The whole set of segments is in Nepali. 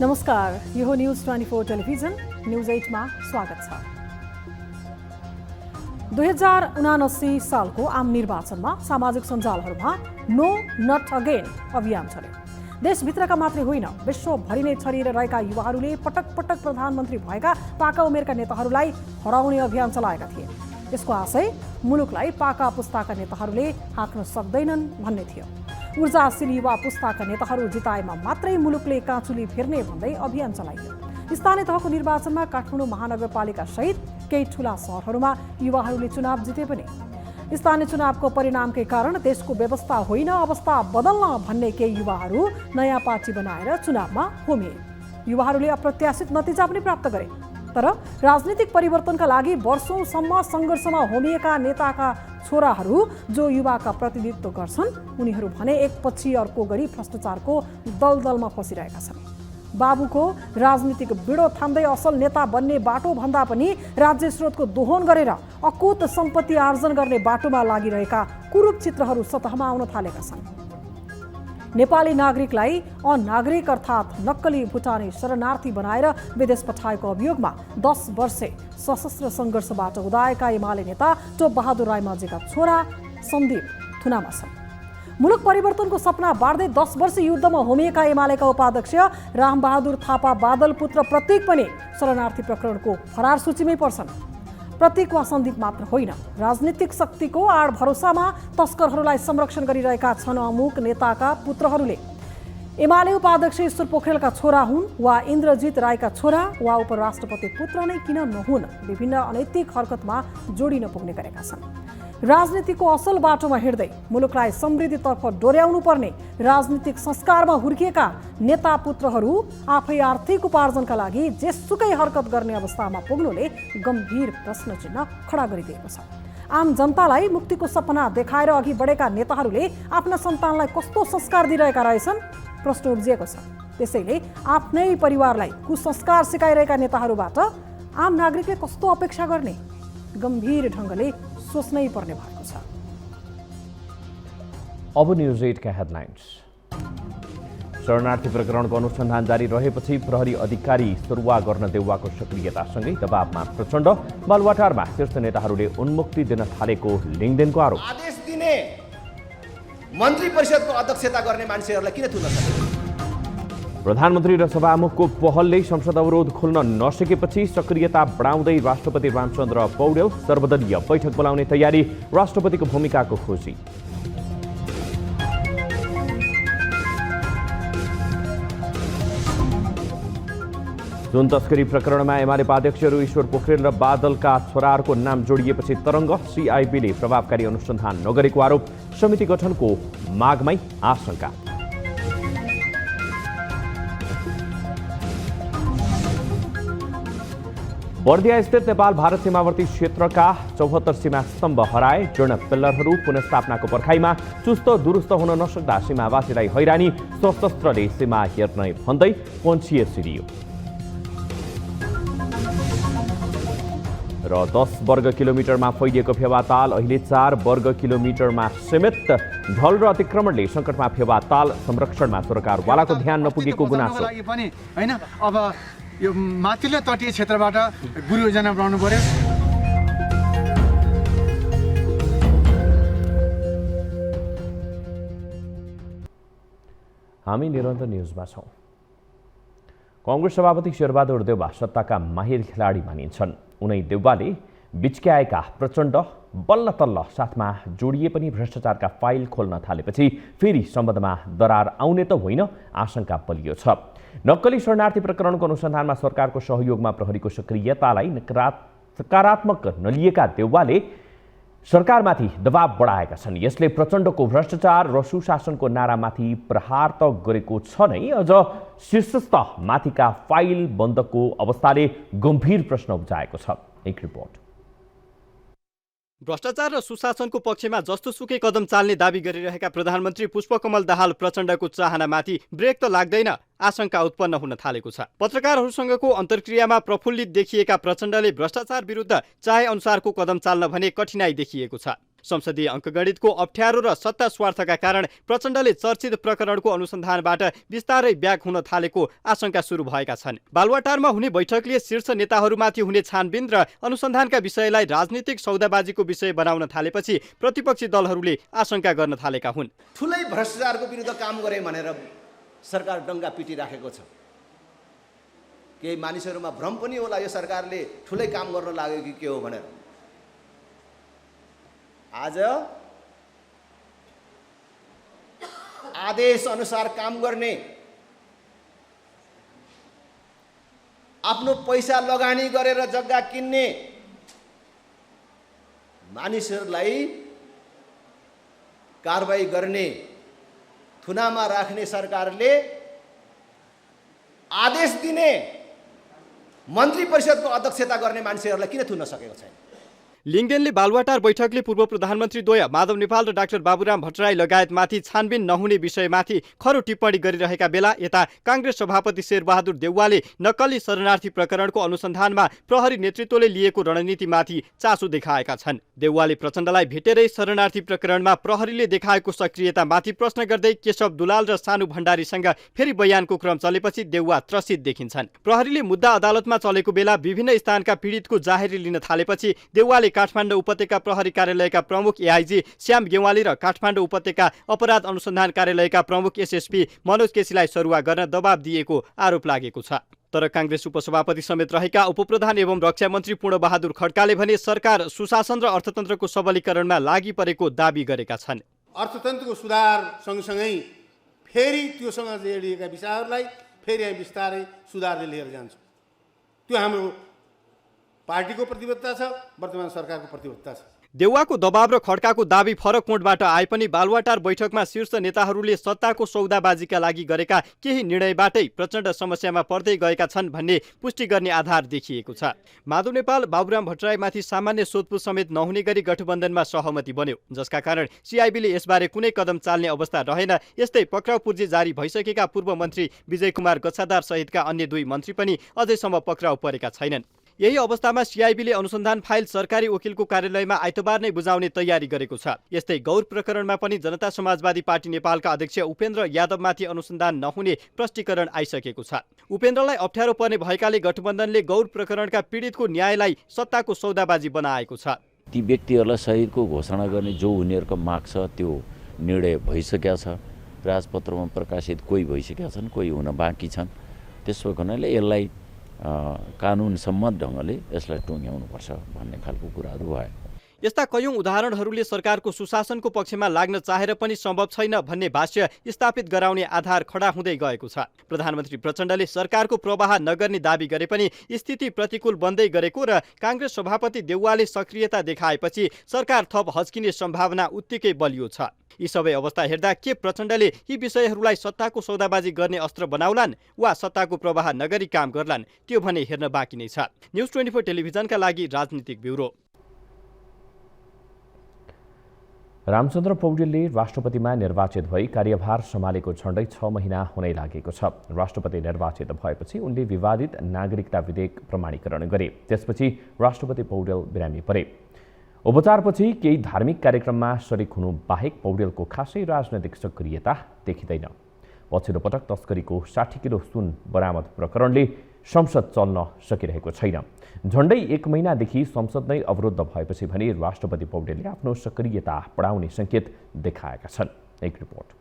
नमस्कार, यो हो न्यूज 24 टेलिभिजन न्यूज 8 मा स्वागत छ। 2079 सालको आम निर्वाचनमा सामाजिक सञ्जालहरूमा नो नट अगेन अभियान चल्यो। देशभित्रका मात्रै होइन, विश्वभरि नै छरिएर रहेका युवाहरूले पटक पटक प्रधानमन्त्री भएका पाका उमेरका नेताहरूलाई हराउने अभियान चलाएका थिए। यसको आशय मुलुकलाई पाका पुस्ताका नेताहरूले हाँक्न सक्दैनन् भन्ने थियो। ऊर्जाशील युवा पुस्ताका नेताहरू जिताएमा मात्रै मुलुकले काँचुली फेर्ने भन्दै अभियान चलाइयो। स्थानीय तहको निर्वाचनमा काठमाडौँ महानगरपालिका सहित केही ठूला शहरहरूमा युवाहरूले चुनाव जिते पनि स्थानीय चुनावको परिणामकै कारण देशको व्यवस्था होइन, अवस्था बदल्न भन्ने केही युवाहरू नयाँ पार्टी बनाएर चुनावमा होमिए। युवाहरूले अप्रत्याशित नतिजा पनि प्राप्त गरे। तर राजनीतिक परिवर्तनका लागि वर्षौंसम्म सङ्घर्षमा होमिएका नेताका छोराहरू जो युवाका प्रतिनिधित्व गर्छन्, उनीहरू भने एकपछि अर्को गरी भ्रष्टाचारको दलदलमा फसिरहेका छन्। बाबुको राजनीतिक बिडो थाम्दै असल नेता बन्ने बाटो भन्दा पनि राज्य स्रोतको दोहन गरेर अकुत सम्पत्ति आर्जन गर्ने बाटोमा लागिरहेका कुरूप चित्रहरू सतहमा आउन थालेका छन्। नेपाली नागरिकलाई अनागरिक अर्थात् नक्कली भुटानी शरणार्थी बनाएर विदेश पठाएको अभियोगमा 10 वर्षे सशस्त्र सङ्घर्षबाट उदाएका एमाले नेता टोप बहादुर रायमाझीका छोरा सन्दीप थुनामा छन्। मुलुक परिवर्तनको सपना बाँड्दै 10 वर्ष युद्धमा होमिएका एमालेका उपाध्यक्ष रामबहादुर थापा बादल पुत्र प्रतीक पनि शरणार्थी प्रकरणको फरार सूचीमै पर्छन्। प्रतीक वा सन्दीप मात्र होइन, राजनीतिक शक्तिको आड भरोसामा तस्करहरूलाई संरक्षण गरिरहेका छन् अमुक नेताका पुत्रहरूले। एमाले उपाध्यक्ष ईश्वर पोखरेलका छोरा हुन् वा इन्द्रजित राईका छोरा वा उपराष्ट्रपति पुत्र नै किन नहुन्, विभिन्न अनैतिक हरकतमा जोडिन पुग्ने गरेका छन्। राजनीतिको असल बाटोमा हिँड्दै मुलुकलाई समृद्धितर्फ डोर्याउनु पर्ने राजनीतिक संस्कारमा हुर्किएका नेता पुत्रहरू आफै आर्थिक उपार्जनका लागि जेसुकै हरकत गर्ने अवस्थामा पुग्नुले गम्भीर प्रश्न चिन्ह खडा गरिदिएको छ। आम जनतालाई मुक्तिको सपना देखाएर अघि बढेका नेताहरूले आफ्ना सन्तानलाई कस्तो संस्कार दिइरहेका रहेछन्, प्रश्न उब्जिएको छ। त्यसैले आफ्नै परिवारलाई कुसंस्कार सिकाइरहेका नेताहरूबाट आम नागरिकले कस्तो अपेक्षा गर्ने, गम्भीर ढङ्गले सोच्नै पर्ने भएको छ। अब न्यूज 8 का हेडलाइन्स। शरणार्थी प्रकरणको अनुसन्धान जारी रहेपछि प्रहरी अधिकारी सुरुवा गर्न देउवाको सक्रियतासँगै दबावमा प्रचण्ड। बालुवाटारमा शीर्ष नेताहरूले उन्मुक्ति दिन थालेको लिङ्गदेनको आरोप। आदेश दिने मन्त्री परिषदको अध्यक्षता गर्ने मान्छेहरूलाई किन थुन्न सकेन? प्रधानमन्त्री र सभामुखको पहलले संसद अवरोध खोल्न नसकेपछि सक्रियता बढाउँदै राष्ट्रपति रामचन्द्र पौडेल सर्वदलीय बैठक बोलाउने तयारी, राष्ट्रपतिको भूमिकाको खोजी। सुन तस्करी प्रकरणमा एमाले उपाध्यक्षहरू ईश्वर पोखरेल र बादलका छोराहरूको नाम जोडिएपछि तरङ्ग। सिआइबीले प्रभावकारी अनुसन्धान नगरेको आरोप, समिति गठनको मागमै आशंका। बर्दिया स्थित नेपाल भारत सीमावर्ती क्षेत्रका 74 सीमा स्तम्भ हराए। जीर्ण पिल्लरहरू पुनर्स्थापनाको पर्खाइमा, चुस्त दुरुस्त हुन नसक्दा सीमावासीलाई हैरानी। सशस्त्रले सीमा हेर्न भन्दै पन्छिए सिरियो। र 10 वर्ग किलोमिटरमा फैलिएको फेवाताल अहिले 4 वर्ग किलोमिटरमा सीमित। ढल र अतिक्रमणले सङ्कटमा फेवाताल, संरक्षणमा सरकारवालाको ध्यान नपुगेको गुनासो। हैन, अब यो माथिल्लो तटीय क्षेत्रबाट गुरु योजना बनाउनु पर्यो। हामी निरन्तर न्युजमा छौँ। कांग्रेस सभापति शेरबहादुर देउवा सत्ताका माहिर खेलाडी मानिन्छन्। उनै देउवाले बिच्क्याएका प्रचण्ड बल्ल तल्ल साथमा जोडिए पनि भ्रष्टाचारका फाइल खोल्न थालेपछि फेरि सम्बन्धमा दरार आउने त होइन, आशंका बलियो छ। नक्कली शरणार्थी प्रकरणको अनुसन्धानमा सरकारको सहयोगमा प्रहरीको सक्रियतालाई सकारात्मक नलिएका देउवाले सरकारमाथि दबाव बढाएका छन्। यसले प्रचण्डको भ्रष्टाचार र सुशासनको नारामाथि प्रहार त गरेको छ नै, अझ शीर्षस्थ माथिका फाइल बन्दको अवस्थाले गम्भीर प्रश्न उब्जाएको छ। एक रिपोर्ट। भ्रष्टाचार र सुशासनको पक्षमा जस्तोसुकै कदम चाल्ने दावी गरिरहेका प्रधानमन्त्री पुष्पकमल दाहाल प्रचण्डको चाहनामाथि ब्रेक त लाग्दैन, आशंका उत्पन्न हुन थालेको छ। पत्रकारहरूसँगको अन्तर्क्रियामा प्रफुल्लित देखिएका प्रचण्डले भ्रष्टाचार विरुद्ध चाहे अनुसारको कदम चाल्न भने कठिनाई देखिएको छ। संसदीय अङ्कगणितको अप्ठ्यारो र सत्ता स्वार्थका कारण प्रचण्डले चर्चित प्रकरणको अनुसन्धानबाट बिस्तारै ब्याक हुन थालेको आशंका सुरु भएका छन्। बालुवाटारमा हुने बैठकले शीर्ष नेताहरूमाथि हुने छानबिन र अनुसन्धानका विषयलाई राजनीतिक सौदाबाजीको विषय बनाउन थालेपछि प्रतिपक्षी दलहरूले आशंका गर्न थालेका हुन्। ठुलै भ्रष्टाचारको विरुद्ध काम गरे भनेर सरकार डङ्गा पिटिराखेको छ। केही मानिसहरूमा भ्रम पनि होला यो सरकारले ठुलै काम गर्न लाग्यो कि के हो भनेर। आज आदेश अनुसार काम गर्ने, आफ्नो पैसा लगानी गरेर जग्गा किन्ने मानिसहरूलाई कारबाही गर्ने, थुनामा राख्ने सरकारले आदेश दिने मन्त्री परिषदको अध्यक्षता गर्ने मान्छेहरूलाई किन थुन्न सकेको छैन? लिङ्गदेनले बालुवाटार बैठकले पूर्व प्रधानमन्त्रीद्वय माधव नेपाल र डाक्टर बाबुराम भट्टराई लगायतमाथि छानबिन नहुने विषयमाथि खरो टिप्पणी गरिरहेका बेला यता काङ्ग्रेस सभापति शेरबहादुर देउवाले नक्कली शरणार्थी प्रकरणको अनुसन्धानमा प्रहरी नेतृत्वले लिएको रणनीतिमाथि चासो देखाएका छन्। देउवाले प्रचण्डलाई भेटेरै शरणार्थी प्रकरणमा प्रहरीले देखाएको सक्रियतामाथि प्रश्न गर्दै केशव दुलाल र सानु भण्डारीसँग फेरि बयानको क्रम चलेपछि देउवा त्रसित देखिन्छन्। प्रहरीले मुद्दा अदालतमा चलेको बेला विभिन्न स्थानका पीडितको जाहेरी लिन थालेपछि देउवाले काठमाडौँ उपत्यका प्रहरी कार्यालयका प्रमुख एआइजी श्याम गेवाली र काठमाडौँ उपत्यका अपराध अनुसन्धान कार्यालयका प्रमुख एसएसपी मनोज केसीलाई सरुवा गर्न दबाब दिएको आरोप लागेको छ। तर काङ्ग्रेस उपसभापति समेत रहेका उपप्रधान एवं रक्षा मन्त्री पूर्णबहादुर खड्काले भने सरकार सुशासन र अर्थतन्त्रको सबलीकरणमा लागि परेको दाबी गरेका छन्। अर्थतन्त्रको सुधार सँगसँगै फेरि त्योसँग जोडिएका विषयहरूलाई फेरि हामी बिस्तारै सुधारले लिएर जान्छौँ। त्यो हाम्रो पार्टीको प्रतिबद्धता छ, वर्तमान सरकारको प्रतिबद्धता छ। देउवाको दबाव र खड्काको दाबी फरक कोणबाट आए पनि बालुवाटार बैठकमा शीर्ष नेताहरूले सत्ताको सौदाबाजीका लागि गरेका केही निर्णयबाटै प्रचण्ड समस्यामा पर्दै गएका छन् भन्ने पुष्टि गर्ने आधार देखिएको छ। माधव नेपाल बाबुराम भट्टराईमाथि सामान्य सोधपुछ समेत नहुने गरी गठबन्धनमा सहमति बन्यो, जसका कारण सिआइबीले यसबारे कुनै कदम चाल्ने अवस्था रहेन। यस्तै पक्राउ पूर्जी जारी भइसकेका पूर्व मन्त्री विजय कुमार गच्छादार सहितका अन्य दुई मन्त्री पनि अझैसम्म पक्राउ परेका छैनन्। यही अवस्थामा सिआइबीले अनुसन्धान फाइल सरकारी वकिलको कार्यालयमा आइतबार नै बुझाउने तयारी गरेको छ। यस्तै गौर प्रकरणमा पनि जनता समाजवादी पार्टी नेपालका अध्यक्ष उपेन्द्र यादवमाथि अनुसन्धान नहुने प्रष्टीकरण आइसकेको छ। उपेन्द्रलाई अप्ठ्यारो पर्ने भएकाले गठबन्धनले गौर प्रकरणका पीडितको न्यायलाई सत्ताको सौदाबाजी बनाएको छ। ती व्यक्तिहरूलाई शहीदको घोषणा गर्ने जो उनीहरूको माग छ त्यो निर्णय भइसकेका छ। राजपत्रमा प्रकाशित कोही भइसकेका छन्, कोही हुन बाँकी छन्। त्यसो हुनाले यसलाई कानुन सम्मत ढङ्गले यसलाई टुङ्ग्याउनुपर्छ भन्ने खालको कुराहरू भयो। यस्ता कयौं उदाहरणहरूले सरकारको सुशासनको पक्षमा लाग्न चाहेर पनि सम्भव छैन भन्ने भाष्य स्थापित गराउने आधार खडा हुँदै गएको छ। प्रधानमन्त्री प्रचण्डले सरकारको प्रवाह नगर्ने दाबी गरे पनि स्थिति प्रतिकूल बन्दै गरेको र काङ्ग्रेस सभापति देउवाले सक्रियता देखाएपछि सरकार थप हच्किने सम्भावना उत्तिकै बलियो छ। यी सबै अवस्था हेर्दा के प्रचण्डले यी विषयहरूलाई सत्ताको सौदाबाजी गर्ने अस्त्र बनाउलान् वा सत्ताको प्रवाह नगरी काम गर्लान्, त्यो भने हेर्न बाँकी नै छ। न्युज 24 टेलिभिजनका लागि राजनीतिक ब्युरो। रामचन्द्र पौडेलले राष्ट्रपतिमा निर्वाचित भई कार्यभार सम्हालेको झण्डै 6 महिना हुनै लागेको छ। राष्ट्रपति निर्वाचित भएपछि उनले विवादित नागरिकता विधेयक प्रमाणीकरण गरे। त्यसपछि राष्ट्रपति पौडेल बिरामी परे। उपचारपछि केही धार्मिक कार्यक्रममा सरिक हुनु बाहेक पौडेलको खासै राजनैतिक सक्रियता देखिँदैन। पछिल्लो पटक तस्करीको 60 किलो सुन बरामद प्रकरणले संसद चल्न सकिरहेको छैन। झण्डै 1 महिनादेखि संसद नै अवरुद्ध भएपछि भने राष्ट्रपति पौडेलले आफ्नो सक्रियता बढाउने संकेत देखाएका छन्। एक रिपोर्ट।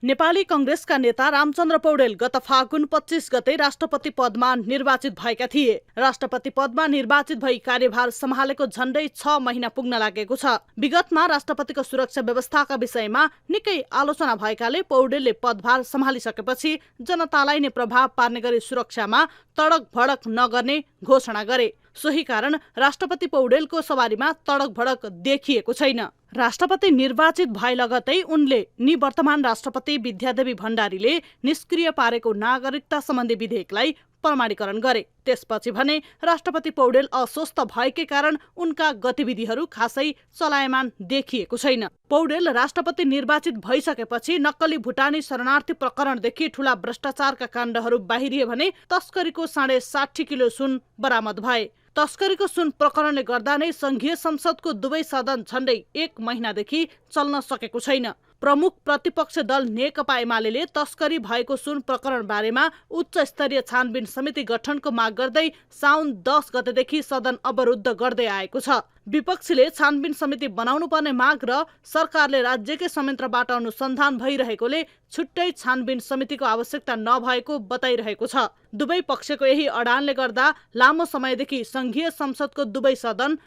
नेपाली कांग्रेसका नेता रामचन्द्र पौडेल गत फागुन 25 गते राष्ट्रपति पदमा निर्वाचित भएका थिए। राष्ट्रपति पदमा निर्वाचित भई कार्यभार सम्हालेको झण्डै 6 महिना पुग्न लागेको छ। विगतमा राष्ट्रपतिको सुरक्षा व्यवस्थाका विषयमा निकै आलोचना भएकाले पौडेलले पदभार सम्हालिसकेपछि जनतालाई नै प्रभाव पार्ने गरी सुरक्षामा तडक भडक नगर्ने घोषणा गरे। सोही कारण राष्ट्रपति पौडेलको सवारीमा तडक भडक देखिएको छैन। राष्ट्रपति निर्वाचित भए लगतै उनले निवर्तमान राष्ट्रपति विद्यादेवी भण्डारीले निष्क्रिय पारेको नागरिकता सम्बन्धी विधेयकलाई प्रमाणीकरण गरे। त्यसपछि भने राष्ट्रपति पौडेल अस्वस्थ भएकै कारण उनका गतिविधिहरू खासै चलायमान देखिएको छैन। पौडेल राष्ट्रपति निर्वाचित भइसकेपछि नक्कली भुटानी शरणार्थी प्रकरणदेखि ठूला भ्रष्टाचारका काण्डहरू बाहिरिए भने तस्करीको 60.5 किलो सुन बरामद भए। तस्करीको सुन प्रकरणले गर्दा नै संघीय संसदको दुवै सदन झण्डै 1 महिनादेखि चल्न सकेको छैन। प्रमुख प्रतिपक्ष दल नेकपा एमाले तस्करी भएको सुन प्रकरण बारेमा उच्च स्तरीय छानबिन समिति गठनको माग गर्दै साउन 10 गतेदेखि सदन अवरुद्ध गर्दै आएको छ। विपक्षीले छानबिन समिति बनाउनु पर्ने माग र सरकारले राज्यकै संयन्त्रबाट अनुसन्धान भइरहेकोले छुट्टै छानबिन समितिको आवश्यकता नभएको बताइरहेको छ। दुवै पक्षको यही अडानले गर्दा लामो समयदेखि संघीय संसदको दुवै सदन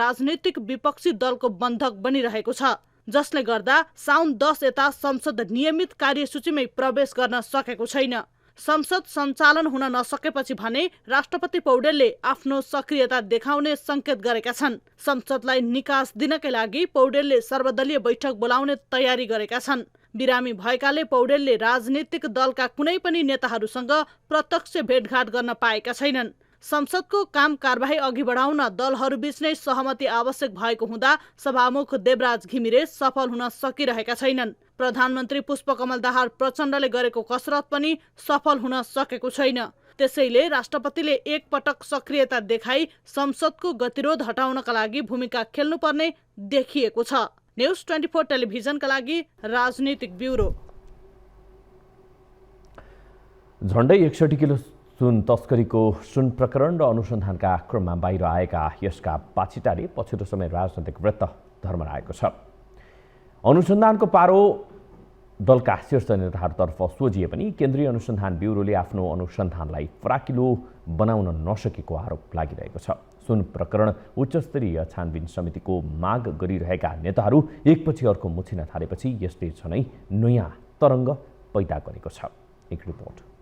राजनीतिक विपक्षी दलको बन्धक बनिरहेको छ, जसले गर्दा साउन 10 यता संसद नियमित कार्यसूचीमै प्रवेश गर्न सकेको छैन। संसद सञ्चालन हुन नसकेपछि भने राष्ट्रपति पौडेलले आफ्नो सक्रियता देखाउने संकेत गरेका छन्। संसदलाई निकास दिनकै लागि पौडेलले सर्वदलीय बैठक बोलाउने तयारी गरेका छन्। बिरामी भएकाले पौडेलले राजनीतिक दलका कुनै पनि नेताहरूसँग प्रत्यक्ष भेटघाट गर्न पाएका छैनन्। संसदको काम कारबाही अघि बढाउन दलहरूबीच नै सहमति आवश्यक भएको हुँदा सभामुख देवराज घिमिरे सफल हुन सकिरहेका छैनन्। प्रधानमन्त्री पुष्पकमल दाहाल प्रचण्डले गरेको कसरत पनि सफल हुन सकेको छैन। त्यसैले राष्ट्रपतिले एकपटक सक्रियता देखाई संसदको गतिरोध हटाउनका लागि भूमिका खेल्नुपर्ने देखिएको छ। न्यूज 24 टेलिभिजनका लागि राजनीतिक ब्युरो। झण्डै 61 किलो सुन तस्करीको सुन प्रकरण र अनुसन्धानका क्रममा बाहिर आएका यसका बाछिटाले पछिल्लो समय राजनैतिक वृत्त धर्मराएको छ। अनुसन्धानको पारो दलका शीर्ष नेताहरूतर्फ सोझिए पनि केन्द्रीय अनुसन्धान ब्युरोले आफ्नो अनुसन्धानलाई फराकिलो बनाउन नसकेको आरोप लागिरहेको छ। सुन प्रकरण उच्चस्तरीय छानबिन समितिको माग गरिरहेका नेताहरू एकपछि अर्को मुछिन थालेपछि यसले झनै नयाँ तरङ्ग पैदा गरेको छ। एक रिपोर्ट।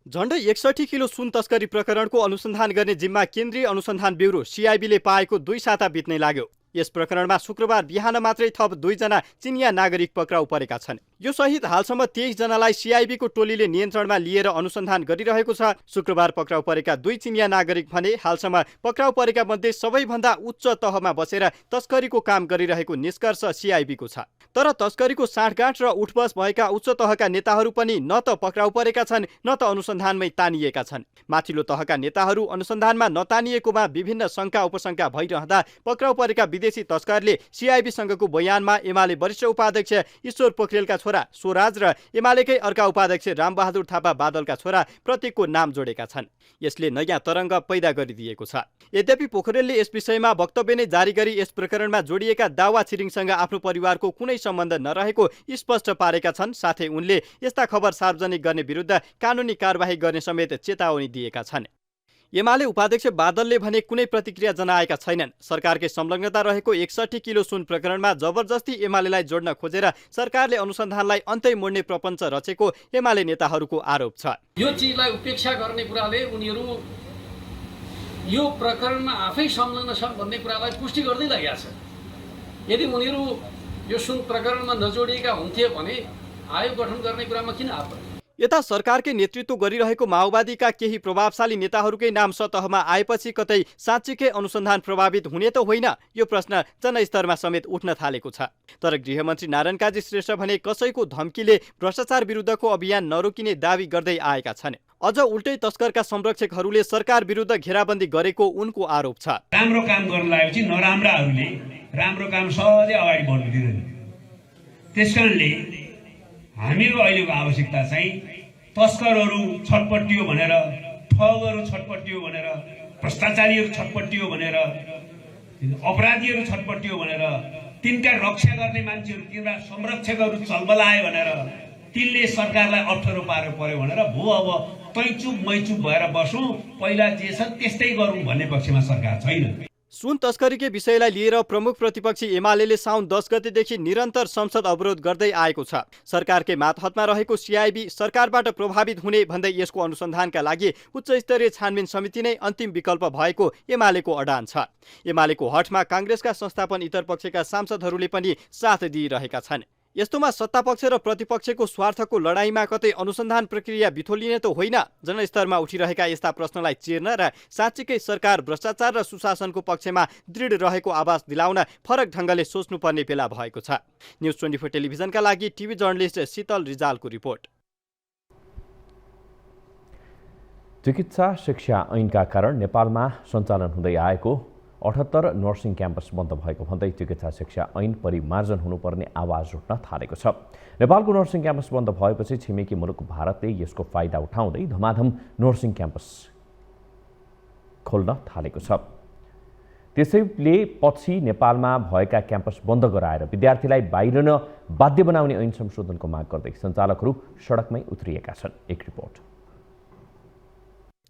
झण्डै 61 किलो सुन तस्करी प्रकरणको अनुसन्धान गर्ने जिम्मा केन्द्रीय अनुसन्धान ब्युरो CIBले पाएको 2 साता बित्नै लाग्यो। यस प्रकरणमा शुक्रबार बिहान मात्रै थप 2 जना चिनिया नागरिक पक्राउ परेका छन्। यो सहित हालसम्म 23 जनालाई CIBको टोलीले नियन्त्रणमा लिएर अनुसन्धान गरिरहेको छ। शुक्रबार पक्राउ परेका 2 चिनिया नागरिक भने हालसम्म पक्राउ परेका मध्ये सबैभन्दा उच्च तहमा बसेर तस्करीको काम गरिरहेको निष्कर्ष CIBको छ। तर तस्करीको साँठगाँठ र उठबस भएका उच्च तहका नेताहरू पनि न त पक्राउ परेका छन् न त अनुसन्धानमै तानिएका छन्। माथिल्लो तहका नेताहरू अनुसन्धानमा नतानिएकोमा विभिन्न शङ्का उपशङ्का भइरहँदा पक्राउ परेका विदेशी तस्करले CIBसँगको बयानमा एमाले वरिष्ठ उपाध्यक्ष ईश्वर पोखरेलका छोरा स्वराज र एमालेकै अर्का उपाध्यक्ष रामबहादुर थापा बादलका छोरा प्रतीकको नाम जोडेका छन्। यसले नयाँ तरङ्ग पैदा गरिदिएको छ। यद्यपि पोखरेलले यस विषयमा वक्तव्य नै जारी गरी यस प्रकरणमा जोडिएका दावा छिरिङसँग आफ्नो परिवारको कुनै सम्बन्ध नरहेको स्पष्ट पारेका छन्। साथै उनले यस्ता खबर सार्वजनिक गर्ने विरुद्ध कानुनी कारबाही गर्ने समेत चेतावनी दिएका छन्। एमाले उपाध्यक्ष बादलले भने कुनै प्रतिक्रिया जनाएका छैनन्। सरकारकै संलग्नता रहेको 61 किलो सुन प्रकरणमा जबरजस्ती एमालेलाई जोड्न खोजेर सरकारले अनुसन्धानलाई अन्तै मोड्ने प्रपञ्च रचेको एमाले नेताहरूको आरोप छ। यो चिजलाई उपेक्षा गर्ने कुराले उनीहरू यो प्रकरणमा आफै संलग्न छन् भन्ने कुरालाई पुष्टि गर्दै लागेका छन्। यदि उनीहरू यो सुन प्रकरणमा नजोडिएका हुन्थे भने आयोग गठन गर्ने कुरामा किन आएको? यता सरकारकै नेतृत्व गरिरहेको माओवादीका केही प्रभावशाली नेताहरूकै नाम सतहमा आएपछि कतै साँच्चीकै अनुसन्धान प्रभावित हुने त होइन, यो प्रश्न जनस्तरमा समेत उठ्न थालेको छ। तर गृहमन्त्री नारायण काजी श्रेष्ठ भने कसैको धम्कीले भ्रष्टाचार विरुद्धको अभियान नरोकिने दावी गर्दै आएका छन्। अझ उल्टै तस्करका संरक्षकहरूले सरकार विरुद्ध घेराबन्दी गरेको उनको आरोप छ। राम्रो काम गर्न लागेपछि नराम्राहरूले राम्रो काम सहजै अगाडि बढ्नु दिँदैन। त्यसकारणले हामीको अहिलेको आवश्यकता चाहिँ तस्करहरू छटपटियो भनेर, ठगहरू छटपटियो भनेर, भ्रष्टाचारीहरू छटपटियो भनेर, अपराधीहरू छटपटियो भनेर, तिनका रक्षा गर्ने मान्छेहरू, तिनका संरक्षकहरू चलबलाए भनेर, तिनले सरकारलाई अप्ठ्यारो पर्यो भनेर भो अब तै चुप मै चुप भएर बसौँ, पहिला जे छ त्यस्तै गरौँ भन्ने पक्षमा सरकार छैन। सुन तस्करीकै विषयलाई लिएर प्रमुख प्रतिपक्षी एमाले साउन 10 गतेदेखि निरन्तर संसद अवरोध गर्दै आएको छ। सरकारकै मातहतमा रहेको CIB सरकारबाट प्रभावित हुने भन्दै यसको अनुसन्धानका लागि उच्चस्तरीय छानबिन समिति नै अन्तिम विकल्प भएको एमालेको अडान छ। एमालेको हठमा काङ्ग्रेसका संस्थापन इतर पक्षका सांसदहरूले पनि साथ दिइरहेका छन्। यस्तोमा सत्तापक्ष र प्रतिपक्षको स्वार्थको लडाईँमा कतै अनुसन्धान प्रक्रिया बिथोलिने त होइन? जनस्तरमा उठिरहेका यस्ता प्रश्नलाई चिर्न र साँच्चीकै सरकार भ्रष्टाचार र सुशासनको पक्षमा दृढ रहेको आभास दिलाउन फरक ढङ्गले सोच्नुपर्ने बेला भएको छ। न्यूज 24 टेलिभिजनका लागि टिभी जर्नलिस्ट शीतल रिजालको रिपोर्ट। चिकित्सा शिक्षा ऐनका कारण नेपालमा सञ्चालन हुँदै आएको 78 नर्सिङ क्याम्पस बन्द भएको भन्दै चिकित्सा शिक्षा ऐन परिमार्जन हुनुपर्ने आवाज उठ्न थालेको छ। नेपालको नर्सिङ क्याम्पस बन्द भएपछि छिमेकी मुलुक भारतले यसको फाइदा उठाउँदै धमाधम नर्सिङ क्याम्पस खोल्न थालेको छ। त्यसैले पछि नेपालमा भएका क्याम्पस बन्द गराएर विद्यार्थीलाई बाहिरन बाध्य बनाउने ऐन संशोधनको माग गर्दै सञ्चालकहरू सडकमै उत्रिएका छन्। एक रिपोर्ट।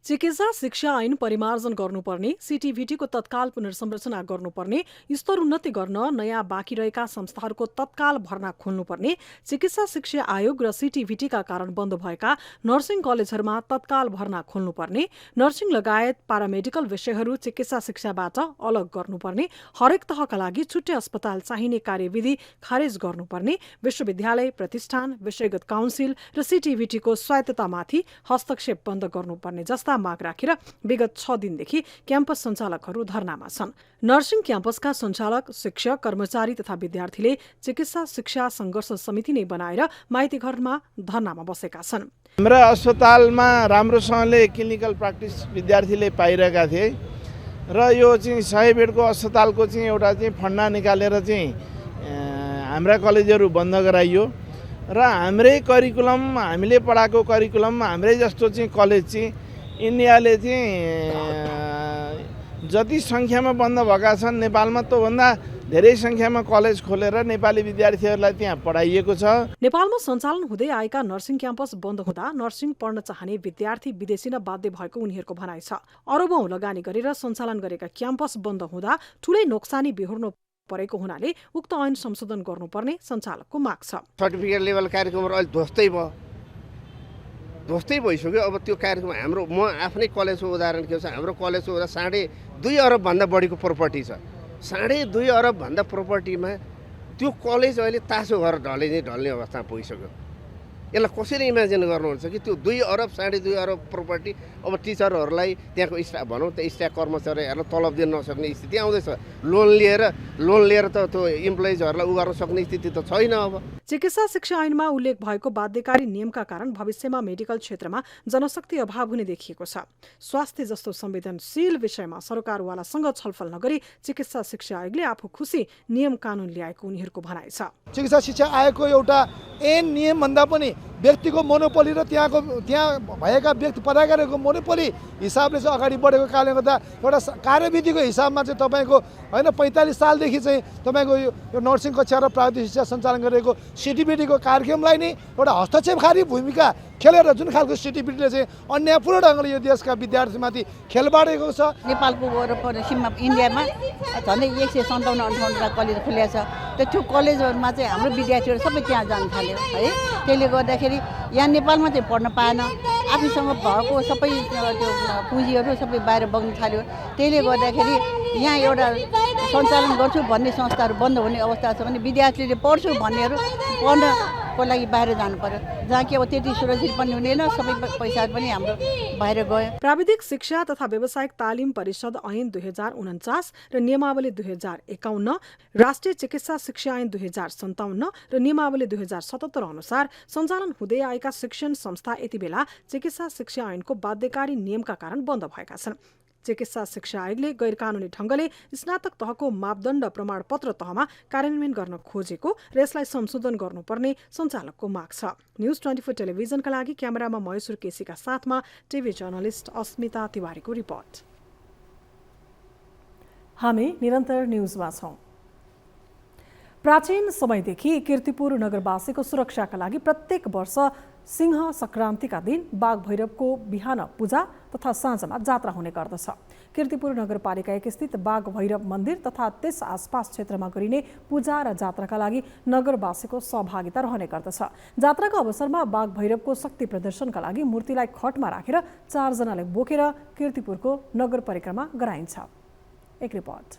चिकित्सा शिक्षा ऐन परिमार्जन गर्नुपर्ने, सिटिभिटीको तत्काल पुनर्संरचना गर्नुपर्ने, स्तरोन्नति गर्न नयाँ बाँकी रहेका संस्थाहरूको तत्काल भर्ना खोल्नुपर्ने, चिकित्सा शिक्षा आयोग र सिटिभिटीका कारण बन्द भएका नर्सिङ कलेजहरूमा तत्काल भर्ना खोल्नुपर्ने, नर्सिङ लगायत पारामेडिकल विषयहरू चिकित्सा शिक्षाबाट अलग गर्नुपर्ने, हरेक तहका लागि छुट्टै अस्पताल चाहिने कार्यविधि खारेज गर्नुपर्ने, विश्वविद्यालय, प्रतिष्ठान, विषयगत काउन्सिल र सिटिभिटीको स्वायत्ततामाथि हस्तक्षेप बन्द गर्नुपर्ने जस्ता माग राखेर विगत 6 दिनदेखि क्याम्पस सञ्चालकहरू धरनामा छन्। नर्सिङ क्याम्पसका सञ्चालक, शिक्षक, कर्मचारी तथा विद्यार्थीले चिकित्सा शिक्षा सङ्घर्ष समिति नै बनाएर माइतीघरमा धरनामा बसेका छन्। हाम्रा अस्पतालमा राम्रोसँगले क्लिनिकल प्र्याक्टिस विद्यार्थीले पाइरहेका थिए र यो चाहिँ 100 बेडको अस्पतालको चाहिँ एउटा चाहिँ फन्डा निकालेर चाहिँ हाम्रा कलेजहरू बन्द गराइयो र हाम्रै करिकुलम, हामीले पढाएको करिकुलम, हाम्रै जस्तो चाहिँ कलेज चाहिँ इन्डियाले चाहिँ जति सङ्ख्यामा बन्द भएका छन् नेपालमा त्योभन्दा धेरै सङ्ख्यामा कलेज खोलेर नेपाली विद्यार्थीहरूलाई त्यहाँ पढाइएको छ। नेपालमा सञ्चालन हुँदै आएका नर्सिङ क्याम्पस बन्द हुँदा नर्सिङ पढ्न चाहने विद्यार्थी विदेशी न बाध्य भएको उनीहरूको भनाइ छ। अरबौं लगानी गरेर सञ्चालन गरेका क्याम्पस बन्द हुँदा ठूलै नोक्सानी बेहोर्नु परेको हुनाले उक्त ऐन संशोधन गर्नुपर्ने सञ्चालकको माग छ। सर्टिफिकेट लेभल कार्यक्रमहरू अहिले ध्वस्तै भइसक्यो। अब त्यो कार्यक्रम हाम्रो, म आफ्नै कलेजको उदाहरण के छ, हाम्रो कलेजको 2.5 अरबभन्दा बढीको प्रोपर्टी छ। 2.5 अरबभन्दा प्रोपर्टीमा त्यो कलेज अहिले तासो घर ढल्ने अवस्थामा पुगिसक्यो। यसलाई कसरी इमेजिन गर्नुहुन्छ कि त्यो 2 अरब 2.5 अरब प्रोपर्टी अब टिचरहरूलाई, त्यहाँको स्टाफ भनौँ, त्यो स्टाफ कर्मचारीहरूलाई तलब दिन नसक्ने स्थिति आउँदैछ। लोन लिएर त त्यो इम्प्लोइजहरूलाई उ गर्न सक्ने स्थिति त छैन। अब चिकित्सा शिक्षा ऐनमा उल्लेख भएको बाध्यकारी नियमका कारण भविष्यमा मेडिकल क्षेत्रमा जनशक्ति अभाव हुने देखिएको छ। स्वास्थ्य जस्तो संवेदनशील विषयमा सरकारवालासँग छलफल नगरी चिकित्सा शिक्षा आयोगले आफू खुसी नियम कानुन ल्याएको उनीहरूको भनाइ छ। चिकित्सा शिक्षा आयोगको एउटा ऐन नियम भन्दा पनि व्यक्तिको मोनोपोली र त्यहाँ भएका व्यक्ति पदाधिकारीको मोनोपोली हिसाबले चाहिँ अगाडि बढेको कारणले गर्दा एउटा कार्यविधिको हिसाबमा चाहिँ तपाईँको होइन 45 सालदेखि चाहिँ तपाईँको यो नर्सिङ कक्षा र प्राविधिक शिक्षा सञ्चालन गरेको सिटिभिटीको कार्यक्रमलाई नै एउटा हस्तक्षेपकारी भूमिका खेलेर जुन खालको सिटिभिटीले चाहिँ अन्यायपूर्ण ढङ्गले यो देशका विद्यार्थीमाथि खेलबाडेको छ। नेपालको वरपर सीमा इन्डियामा झन्डै 157-58 कलेज खुलेको छ। त्यो कलेजहरूमा चाहिँ हाम्रो विद्यार्थीहरू सबै त्यहाँ जान थाल्यो है। त्यसले गर्दाखेरि यहाँ नेपालमा चाहिँ पढ्न पाएन। आफूसँग भएको सबै त्यो पुँजीहरू सबै बाहिर बग्न थाल्यो। त्यसले गर्दाखेरि यहाँ एउटा सञ्चालन गर्छु भन्ने संस्थाहरू बन्द हुने अवस्था छ भने विद्यार्थीले पढ्छु भन्नेहरू पढ्नको लागि बाहिर जानु पर्यो, जहाँ कि अब त्यति सुरक्षित पनि हुँदैन, सबै पैसा पनि हाम्रो बाहिर गयो। प्राविधिक शिक्षा तथा व्यावसायिक तालिम परिषद ऐन 2049 र नियमावली 2051, राष्ट्रिय चिकित्सा शिक्षा ऐन 2057 र नियमावली 2077 अनुसार सञ्चालन हुँदै आएका शिक्षण संस्था यति बेला चिकित्सा शिक्षा ऐनको बाध्यकारी नियमका कारण बन्द भएका छन्। चिकित्सा शिक्षा आयोगले गैरकानूनी ढङ्गले स्नातक तहको मापदण्ड प्रमाणपत्र तहमा कार्यान्वयन गर्न खोजेको र यसलाई संशोधन गर्नुपर्ने सञ्चालकको माग छ। न्युज 24 टेलिभिजनका लागि क्यामेरामा महेश्वर केसीका साथमा टिभी जर्नलिस्ट अस्मिता तिवारीको रिपोर्ट। हामी निरन्तर न्युजमा छौं। प्राचीन समयदेखि कीर्तिपुर नगरवासीको सुरक्षाका लागि प्रत्येक वर्ष सिंह संक्रान्तिका दिन बाघ भैरवको बिहान पूजा तथा साँझमा जात्रा हुने गर्दछ। कीर्तिपुर नगरपालिका 1 स्थित बाघ भैरव मन्दिर तथा त्यस आसपास क्षेत्रमा गरिने पूजा र जात्राका लागि नगरवासीको सहभागिता रहने गर्दछ। जात्राको अवसरमा बाघ भैरवको शक्ति प्रदर्शनका लागि मूर्तिलाई खटमा राखेर 4 जनाले बोकेर कीर्तिपुरको नगर परिक्रमा गराइन्छ। एक रिपोर्ट।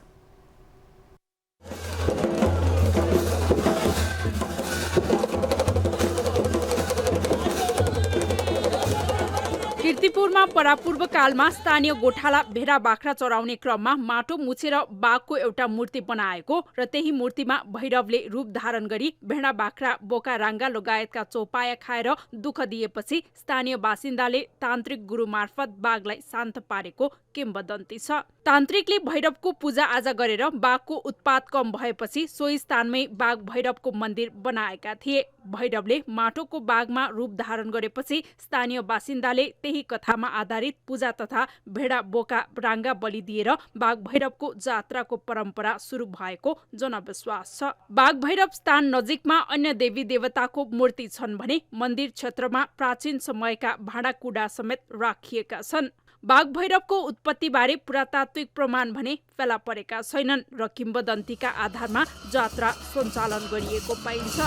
कीर्तिपुर कीर्तिपुरमा परापूर्व कालमा स्थानीय गोठाला भेडा बाख्रा चराउने क्रममा माटो मुछेर बाघको एउटा मूर्ति बनाएको र त्यही मूर्तिमा भैरवले रूप धारण गरी भेडा बाख्रा बोका राङ्गा लगायतका चौपाया खाएर दुःख दिएपछि स्थानीय बासिन्दाले तान्त्रिक गुरु मार्फत बाघलाई शान्त पारेको किम्वदन्ती छ। तान्त्रिकले भैरवको पूजा आजा गरेर बाघको उत्पात कम भएपछि सोही स्थानमै बाघ भैरवको मन्दिर बनाएका थिए। भैरवले माटोको बाघमा रूप धारण गरेपछि स्थानीय बासिन्दाले त्यही कथामा आधारित पूजा तथा भेडा बोका राङ्गा बलि दिएर बाघ भैरवको जात्राको परम्परा सुरु भएको जनविश्वास छ। बाघ भैरव स्थान नजिकमा अन्य देवी देवताको मूर्ति छन् भने मन्दिर क्षेत्रमा प्राचीन समयका भाँडाकुँडा समेत राखिएका छन्। बाघ भैरवको उत्पत्तिबारे पुरातात्विक प्रमाण भने फेला परेका छैनन् र किम्वदन्तीका आधारमा जात्रा सञ्चालन गरिएको पाइन्छ।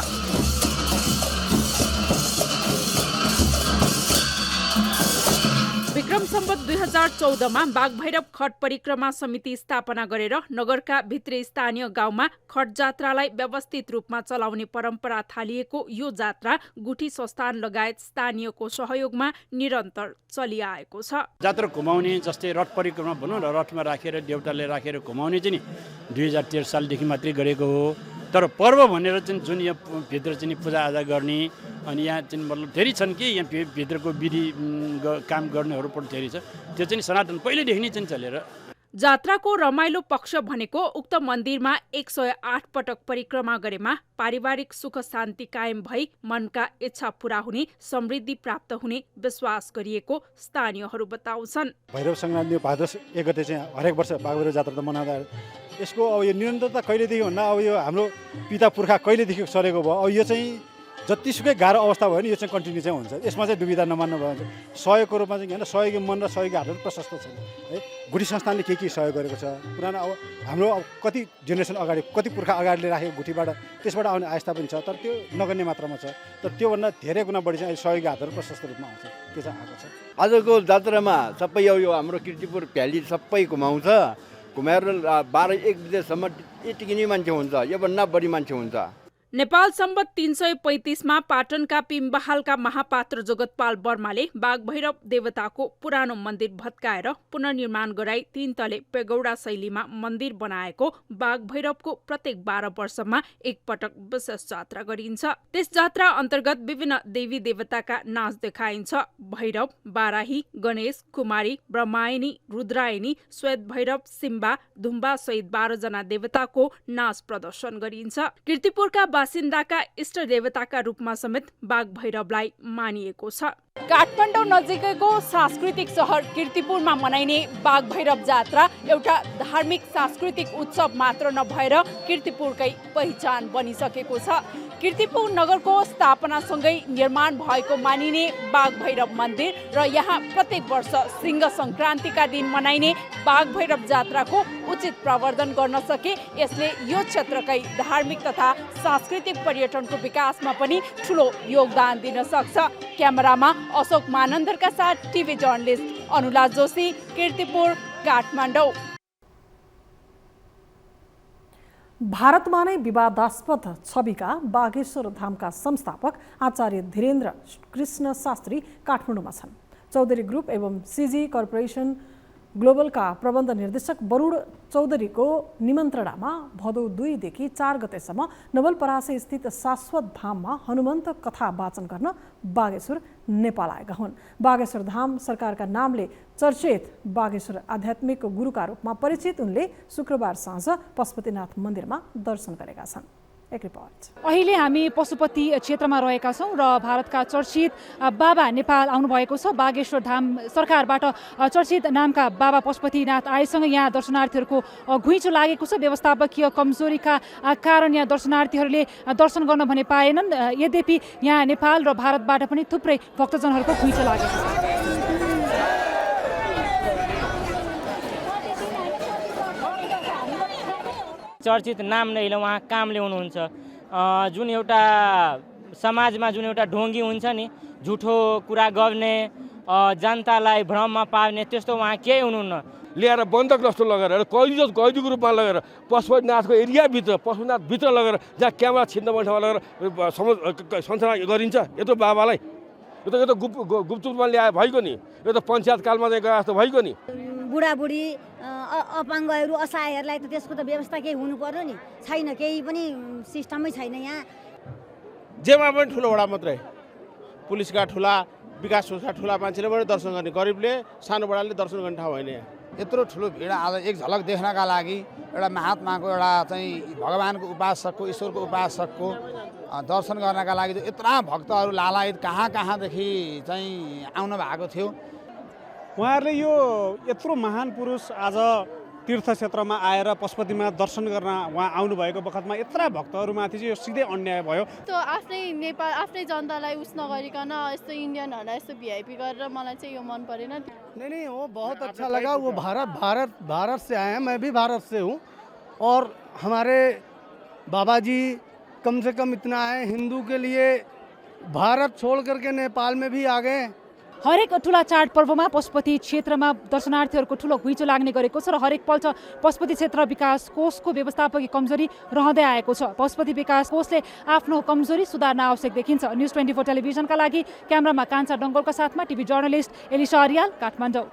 विक्रम सम्वत 2014मा बाघ भैरव खट परिक्रमा समिति स्थापना गरेर नगरका भित्री स्थानीय गाउँमा खट जात्रालाई व्यवस्थित रूपमा चलाउने परम्परा थालिएको यो जात्रा गुठी संस्थान लगायत स्थानीयको सहयोगमा निरन्तर चलिआएको छ। जात्रा घुमाउने जस्तै रथ परिक्रमा भनौँ र रथमा राखेर देउताले राखेर घुमाउने चाहिँ नि 2013 सालदेखि मात्रै गरेको हो। तर पर्व भनेर चाहिँ जुन यहाँ भित्र चाहिँ पूजाआजा गर्ने अनि यहाँ चाहिँ मतलब धेरै छन् कि यहाँ भित्रको विधि काम गर्नेहरू पनि धेरै छ। त्यो चाहिँ सनातन पहिलेदेखि नै चाहिँ चलेर। जात्राको रमाइलो पक्ष भनेको उक्त मन्दिरमा 108 पटक परिक्रमा गरेमा पारिवारिक सुख शान्ति कायम भई मनका इच्छा पूरा हुने, समृद्धि प्राप्त हुने विश्वास गरिएको स्थानीयहरू बताउँछन्। भैरव सङ्क्रान्ति भाद्र 1 गते चाहिँ हरेक वर्ष बाघ भैरव जात्रा त मनाउँदा यसको अब यो निरन्तरता कहिलेदेखि भन्दा अब यो हाम्रो पिता पुर्खा कहिलेदेखि सरेको भयो। अब यो चाहिँ जतिसुकै गाह्रो अवस्था भयो भने यो चाहिँ कन्टिन्यू चाहिँ हुन्छ। यसमा चाहिँ दुविधा नमान्नु भयो भने सहयोगको रूपमा चाहिँ होइन सहयोगी मन र सहयोगी हातहरू प्रशस्त छन् है। गुठी संस्थानले के सहयोग गरेको छ पुरानो अब हाम्रो अब कति जेनेरेसन अगाडि कति पुर्खा अगाडिले राखेको गुठीबाट त्यसबाट आउने आस्था पनि छ, तर त्यो नगर्ने मात्रामा छ। तर त्योभन्दा धेरै गुणा बढी चाहिँ सहयोगी हातहरू प्रशस्त रूपमा आउँछ, त्यो चाहिँ आएको छ। आजको जात्रामा सबै यो हाम्रो कीर्तिपुर भ्याली सबै घुमाउँछ। घुमाएर 12-1 बजेसम्म यतिकै नै मान्छे हुन्छ, योभन्दा बढी मान्छे हुन्छ। नेपाल सम्वत 335मा पाटनका पिम्बहालका महापात्र जगतपाल वर्माले बाघ भैरव देवताको पुरानो मन्दिर भत्काएर पुनर्निर्माण गराई 3 तले पेगौडा शैलीमा मन्दिर बनाएको बाघ भैरवको प्रत्येक 12 वर्षमा एक पटक विशेष जात्रा गरिन्छ। त्यस जात्रा अन्तर्गत विभिन्न देवी देवताका नाच देखाइन्छ। भैरव, बाराही, गणेश, कुमारी, ब्रह्मायनी, रुद्रायनी, श्वेत भैरव, सिम्बा, धुम्बा सहित 12 जना देवताको नाच प्रदर्शन गरिन्छ। कीर्तिपुरका बासिन्दाका इष्ट देवताका रूपमा समेत बाघ भैरवलाई मानिएको छ। काठमाडौँ नजिकैको सांस्कृतिक सहर कीर्तिपुरमा मनाइने बाघ भैरव जात्रा एउटा धार्मिक सांस्कृतिक उत्सव मात्र नभएर कीर्तिपुरकै पहिचान बनिसकेको छ। कीर्तिपुर नगरको स्थापनासँगै निर्माण भएको मानिने बाघ भैरव मन्दिर र यहाँ प्रत्येक वर्ष सिंह संक्रान्तिका दिन मनाइने बाघ भैरव जात्राको उचित प्रवर्धन गर्न सके यसले यो क्षेत्रकै धार्मिक तथा सांस्कृतिक पर्यटनको विकासमा पनि ठूलो योगदान दिन सक्छ। क्यामेरामा अशोक मानन्दरका साथ टिभी जर्नलिस्ट अनुला जोशी, कीर्तिपुर, काठमाडौँ। भारतमा नै विवादास्पद छविका बागेश्वर धामका संस्थापक आचार्य धीरेन्द्र कृष्ण शास्त्री काठमाडौँमा छन्। चौधरी ग्रुप एवं सिजी कर्पोरेसन ग्लोबलका प्रबन्ध निर्देशक वरुण चौधरीको निमन्त्रणामा भदौ 2 देखि 4 गतेसम्म नवलपरासी स्थित शाश्वत धाममा हनुमन्त कथा वाचन गर्न बागेश्वर नेपाल आएका हुन्। बागेश्वर धाम सरकारका नामले चर्चित बागेश्वर आध्यात्मिक गुरुका रूपमा परिचित उनले शुक्रबार साँझ पशुपतिनाथ मन्दिरमा दर्शन गरेका छन्। एक रिपोर्ट। अहिले हामी पशुपति क्षेत्रमा रहेका छौँ र भारतका चर्चित बाबा नेपाल आउनुभएको छ। बागेश्वर धाम सरकारबाट चर्चित नामका बाबा पशुपतिनाथ आएसँगै यहाँ दर्शनार्थीहरूको घुइँचो लागेको छ। व्यवस्थापकीय कमजोरीका कारण यहाँ दर्शनार्थीहरूले दर्शन गर्न भने पाएनन्। यद्यपि यहाँ नेपाल र भारतबाट पनि थुप्रै भक्तजनहरूको घुइँचो लागेको छ। चर्चित नाम नै उहाँ काम ल्याउनुहुन्छ। जुन एउटा समाजमा जुन एउटा ढोङ्गी हुन्छ नि, झुठो कुरा गर्ने, जनतालाई भ्रममा पार्ने, त्यस्तो उहाँ केही हुनुहुन्न। ल्याएर बन्धक जस्तो लगेर कैदीको रूपमा लगेर पशुपतिनाथको एरियाभित्र पशुपतिनाथभित्र लगेर जहाँ क्यामेरा छिन्द ठाउँमा लगेर सञ्चालन गरिन्छ। यत्रो बाबालाई यो त गुपचुपमा ल्याए भइगयो नि, यो त पञ्चायत कालमा चाहिँ गए जस्तो भइगयो नि। बुढाबुढी अपाङ्गहरू असहायहरूलाई त त्यसको त व्यवस्था केही हुनु पर्यो नि, छैन, केही पनि सिस्टमै छैन यहाँ। जेमा पनि ठुलो वडा मात्रै, पुलिसका ठुला विकास सोचका ठुला मान्छेले पनि दर्शन गर्ने, गरिबले सानो बडाले दर्शन गर्ने ठाउँ होइन यहाँ। यत्रो ठुलो भिड आज एक झलक देख्नका लागि एउटा महात्माको एउटा चाहिँ भगवानको उपासकको ईश्वरको उपासकको दर्शन गर्नका लागि यत्रा भक्तहरू लालायत कहाँ कहाँदेखि चाहिँ आउनु भएको थियो। उहाँहरूले यो यत्रो महान पुरुष आज तीर्थ क्षेत्रमा आएर पशुपतिमा दर्शन गर्न उहाँ आउनुभएको बखतमा यत्रा भक्तहरूमाथि चाहिँ यो सिधै अन्याय भयो। त्यो आफ्नै नेपाल आफ्नै जनतालाई उस नगरिकन यस्तो इन्डियनहरूलाई यस्तो भिआइपी गरेर मलाई चाहिँ यो मन परेन। नहीं वो बहुत अच्छा लगा। वो भारत से आए हैं, मैं भी भारत से हूँ, और हमारे बाबा जी कम से कम इतना है, हिंदू के लिए भारत छोड़ करके नेपाल में भी आ गए। हरेक ठुला चाड पर्वमा पशुपति क्षेत्रमा दर्शनार्थीहरूको ठुलो घुइँचो लाग्ने गरेको छ र हरेक पल्ट पशुपति क्षेत्र विकास कोषको व्यवस्थापकीय कमजोरी रहँदै आएको छ। पशुपति विकास कोषले आफ्नो कमजोरी सुधार्न आवश्यक देखिन्छ। न्युज 24 टेलिभिजनका लागि क्यामेरामा कान्छा डङ्गोलका साथमा TV journalist Elisa Aryal, Kathmandu.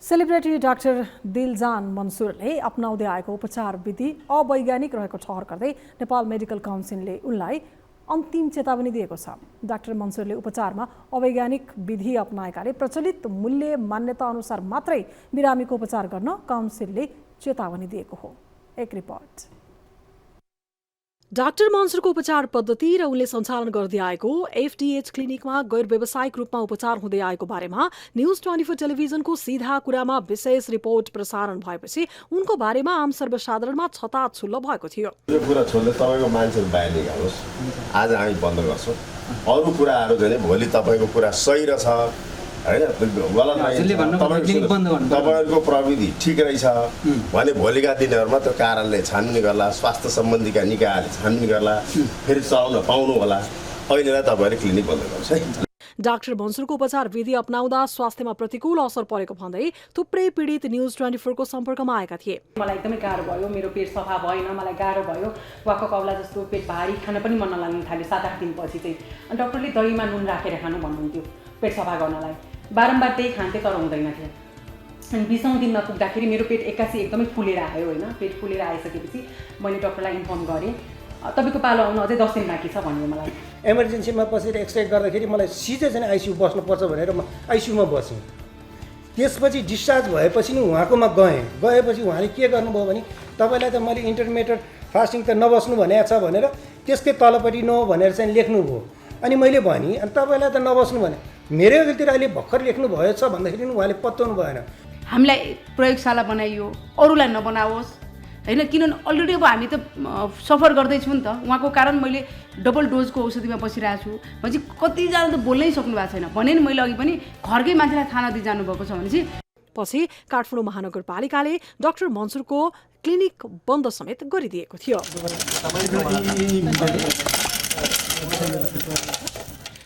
Celebrity doctor Diljan मन्सुरले अपनाउँदै आएको उपचार विधि अवैज्ञानिक रहेको ठहर गर्दै नेपाल मेडिकल काउन्सिलले उनलाई अन्तिम चेतावनी दिएको छ। डाक्टर मन्सुरले उपचारमा अवैज्ञानिक विधि अपनाएकाले प्रचलित मूल्य मान्यता अनुसार मात्रै बिरामीको उपचार गर्न काउन्सिलले चेतावनी दिएको हो। एक रिपोर्ट। डाक्टर मन्सुरको उपचार पद्धति र उनले सञ्चालन गर्दै आएको एफडीएच क्लिनिकमा गैर व्यावसायिक रूपमा उपचार हुँदै आएको बारेमा न्युज 24 टेलिभिजनको सीधा कुरामा विशेष रिपोर्ट प्रसारण भएपछि उनको बारेमा आम सर्वसाधारणमा छताछुल्ल भएको थियो। यो कुरा छोड्दै तपाईँको मान्छेहरू बाहिर निकालोस्, आज हामी बन्द गर्छौँ। अरू कुराहरू चाहिँ भोलि तपाईँको कुरा सही रहेछ होइन, गलत तपाईँहरूको प्रविधि ठिक रहेछ भने भोलिका दिनहरूमा त्यो कारणले छानबिन गर्ला, स्वास्थ्य सम्बन्धीका निकायले छानबिन गर्ला, फेरि चलाउन पाउनु होला। अहिलेलाई तपाईँहरूले क्लिनिक बन्द गर्नुहोस् है। डाक्टर मन्सुरको उपचार विधि अपनाउँदा स्वास्थ्यमा प्रतिकूल असर परेको भन्दै थुप्रै पीडित न्युज 24 को सम्पर्कमा आएका थिए। मलाई एकदमै गाह्रो भयो, मेरो पेट सफा भएन, मलाई गाह्रो भयो, वाको कौला जस्तो पेट भारी, खान पनि मन नलाग्न थाल्यो 7-8 दिनपछि चाहिँ। अनि डाक्टरले दहीमा नुन राखेर खानु भन्नुहुन्थ्यो पेट सफा गर्नलाई। बारम्बार त्यही खान्थे तर हुँदैन थियो। अनि 20औं दिनमा पुग्दाखेरि मेरो पेट एक्कासी एकदमै फुलेर आयो होइन। पेट फुलेर आइसकेपछि मैले डाक्टरलाई इन्फर्म गरेँ, तपाईँको पालो आउनु अझै 10 दिन बाँकी छ भन्यो मलाई। इमर्जेन्सीमा बसेर एक्सरे गर्दाखेरि मलाई सिधै चाहिँ आइसियू बस्नुपर्छ भनेर म आइसियूमा बसेँ। त्यसपछि डिस्चार्ज भएपछि नि उहाँकोमा गएपछि उहाँले के गर्नुभयो भने तपाईँलाई त मैले इन्टरमिडिएट फास्टिङ त नबस्नु भनेको छ भनेर त्यसकै तलपट्टि नो भनेर चाहिँ लेख्नुभयो। अनि मैले भनेँ अनि तपाईँलाई त नबस्नु भने मेरै अघितिर अहिले भर्खर लेख्नु भएछ भन्दाखेरि उहाँले पत्याउनु भएन। हामीलाई प्रयोगशाला बनाइयो, अरूलाई नबनाओस् होइन, किनभने अलरेडी अब हामी त सफर गर्दैछौँ नि त। उहाँको कारण मैले डबल डोजको औषधिमा बसिरहेको छु भनेपछि कतिजना त बोल्नै सक्नु भएको छैन भने नि मैले अघि पनि घरकै मान्छेलाई खाना दिइजानुभएको छ भनेपछि पछि काठमाडौँ महानगरपालिकाले डाक्टर मन्सुरको क्लिनिक बन्द समेत गरिदिएको थियो।